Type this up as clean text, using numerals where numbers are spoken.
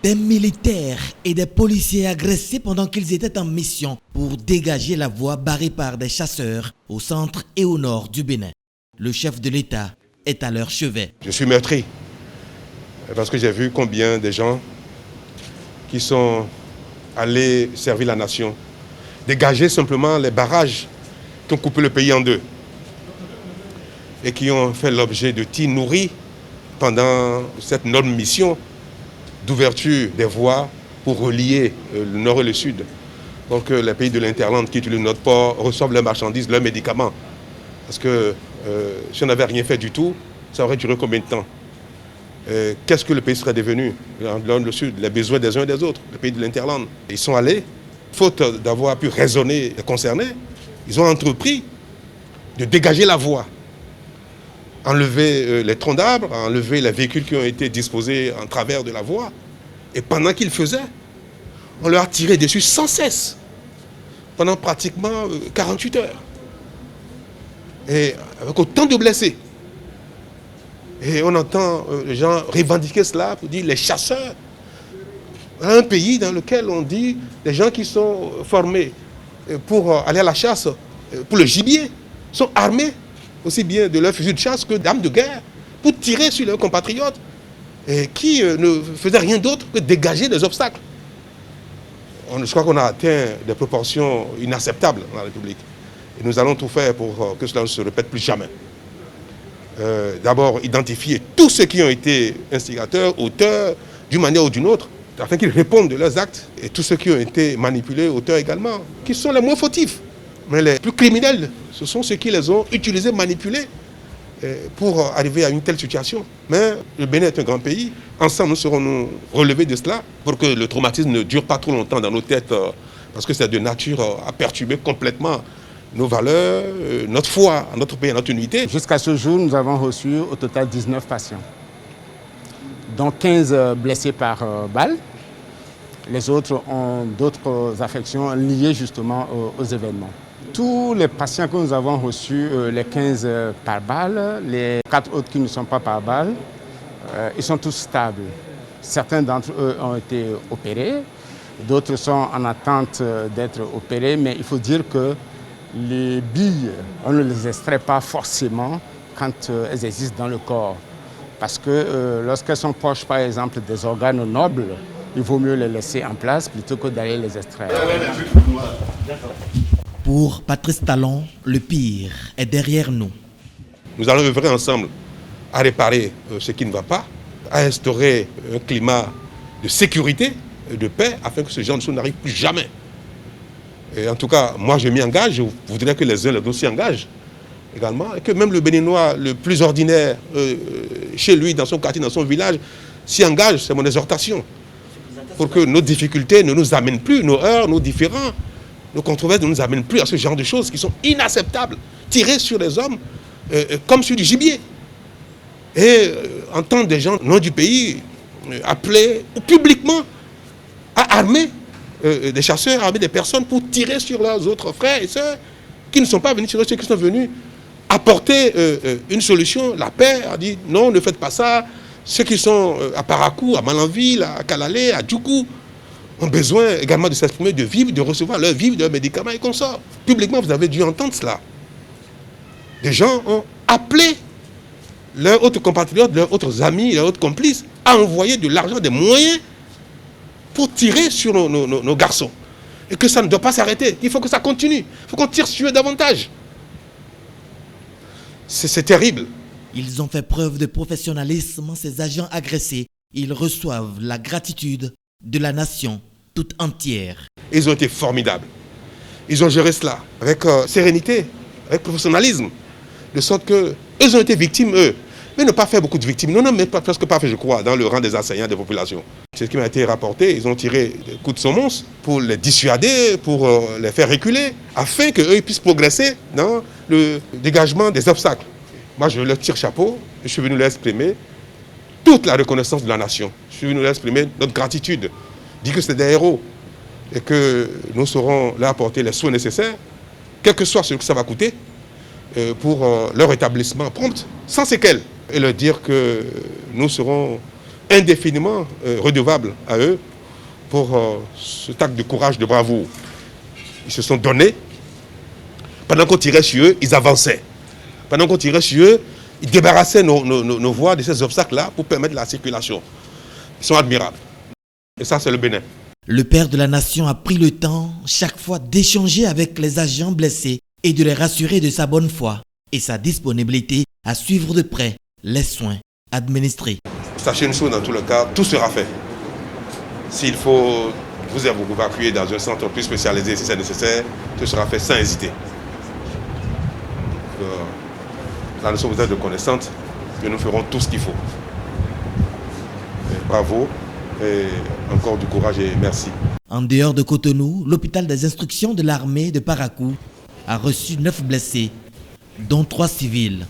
Des militaires et des policiers agressés pendant qu'ils étaient en mission pour dégager la voie barrée par des chasseurs au centre et au nord du Bénin. Le chef de l'État est à leur chevet. Je suis meurtri parce que j'ai vu combien de gens qui sont allés servir la nation, dégager simplement les barrages qui ont coupé le pays en deux et qui ont fait l'objet de tirs nourris pendant cette noble mission d'ouverture des voies pour relier le nord et le sud. Donc les pays de l'Interland qui utilisent notre port reçoivent leurs marchandises, leurs médicaments. Parce que si on n'avait rien fait du tout, ça aurait duré combien de temps? Qu'est-ce que le pays serait devenu? L'un le sud, les besoins des uns et des autres, les pays de l'Interland. Ils sont allés, faute d'avoir pu raisonner les concernés, ils ont entrepris de dégager la voie, enlever les troncs d'arbres, enlever les véhicules qui ont été disposés en travers de la voie. Et pendant qu'ils faisaient, on leur a tiré dessus sans cesse, pendant pratiquement 48 heures. Et avec autant de blessés. Et on entend les gens revendiquer cela pour dire les chasseurs. Un pays dans lequel on dit les gens qui sont formés pour aller à la chasse, pour le gibier, sont armés aussi bien de leurs fusils de chasse que d'armes de guerre pour tirer sur leurs compatriotes et qui ne faisaient rien d'autre que dégager des obstacles. Je crois qu'on a atteint des proportions inacceptables dans la République. Et nous allons tout faire pour que cela ne se répète plus jamais. D'abord, identifier tous ceux qui ont été instigateurs, auteurs, d'une manière ou d'une autre, afin qu'ils répondent de leurs actes, et tous ceux qui ont été manipulés, auteurs également, qui sont les moins fautifs. Mais les plus criminels, ce sont ceux qui les ont utilisés, manipulés, pour arriver à une telle situation. Mais le Bénin est un grand pays. Ensemble, nous serons nous relevés de cela pour que le traumatisme ne dure pas trop longtemps dans nos têtes, parce que c'est de nature à perturber complètement nos valeurs, notre foi, notre pays, notre unité. Jusqu'à ce jour, nous avons reçu au total 19 patients, dont 15 blessés par balle. Les autres ont d'autres affections liées justement aux événements. Tous les patients que nous avons reçus, les 15 par balle, les 4 autres qui ne sont pas par balle, ils sont tous stables. Certains d'entre eux ont été opérés, d'autres sont en attente d'être opérés, mais il faut dire que les billes, on ne les extrait pas forcément quand elles existent dans le corps. Parce que lorsqu'elles sont proches, par exemple, des organes nobles, il vaut mieux les laisser en place plutôt que d'aller les extraire. Pour Patrice Talon, le pire est derrière nous. Nous allons œuvrer ensemble à réparer ce qui ne va pas, à instaurer un climat de sécurité et de paix afin que ce genre de choses n'arrive plus jamais. Et en tout cas, moi je m'y engage, je voudrais que les uns et les autres s'y engagent également, et que même le Béninois le plus ordinaire, chez lui, dans son quartier, dans son village, s'y engage, c'est mon exhortation, pour que nos difficultés ne nous amènent plus, nos heurts, nos différends, nos controverses ne nous amènent plus à ce genre de choses qui sont inacceptables, tirer sur les hommes comme sur du gibier. Et entendre des gens non du pays appeler publiquement à armer des chasseurs, armer des personnes pour tirer sur leurs autres frères et sœurs qui ne sont pas venus tirer, ceux qui sont venus apporter une solution, la paix, a dit non, ne faites pas ça. Ceux qui sont à Parakou, à Malanville, à Kalalé, à Djoukou, ont besoin également de s'exprimer, de vivre, de recevoir leurs vivres, leurs médicaments et consorts. Publiquement, vous avez dû entendre cela. Des gens ont appelé leurs autres compatriotes, leurs autres amis, leurs autres complices à envoyer de l'argent, des moyens pour tirer sur nos garçons. Et que ça ne doit pas s'arrêter. Il faut que ça continue. Il faut qu'on tire sur eux davantage. C'est terrible. Ils ont fait preuve de professionnalisme, ces agents agressés. Ils reçoivent la gratitude de la nation toute entière. Ils ont été formidables. Ils ont géré cela avec sérénité, avec professionnalisme. De sorte qu'eux ont été victimes, eux. Mais ne pas faire beaucoup de victimes. Non, mais presque pas fait, je crois, dans le rang des assaillants des populations. C'est ce qui m'a été rapporté. Ils ont tiré des coups de semonce pour les dissuader, pour les faire reculer, afin qu'eux puissent progresser dans le dégagement des obstacles. Moi, je leur tire chapeau. Je suis venu leur exprimer toute la reconnaissance de la nation. Je suis venu leur exprimer notre gratitude. Dire que c'est des héros et que nous saurons leur apporter les soins nécessaires, quel que soit ce que ça va coûter, pour leur établissement prompt, sans séquelles. Et leur dire que nous serons indéfiniment redevables à eux pour cet acte de courage, de bravoure. Ils se sont donnés. Pendant qu'on tirait sur eux, ils avançaient. Pendant qu'on tirait sur eux, ils débarrassaient nos voies de ces obstacles-là pour permettre la circulation. Ils sont admirables. Et ça, c'est le Bénin. Le père de la nation a pris le temps, chaque fois, d'échanger avec les agents blessés et de les rassurer de sa bonne foi et sa disponibilité à suivre de près les soins administrés. Sachez une chose, dans tous les cas, tout sera fait. S'il faut vous évacuer dans un centre plus spécialisé, si c'est nécessaire, tout sera fait sans hésiter. La nation vous êtes reconnaissante que nous ferons tout ce qu'il faut. Et bravo, et encore du courage et merci. En dehors de Cotonou, l'hôpital des instructions de l'armée de Parakou a reçu 9 blessés, dont 3 civils.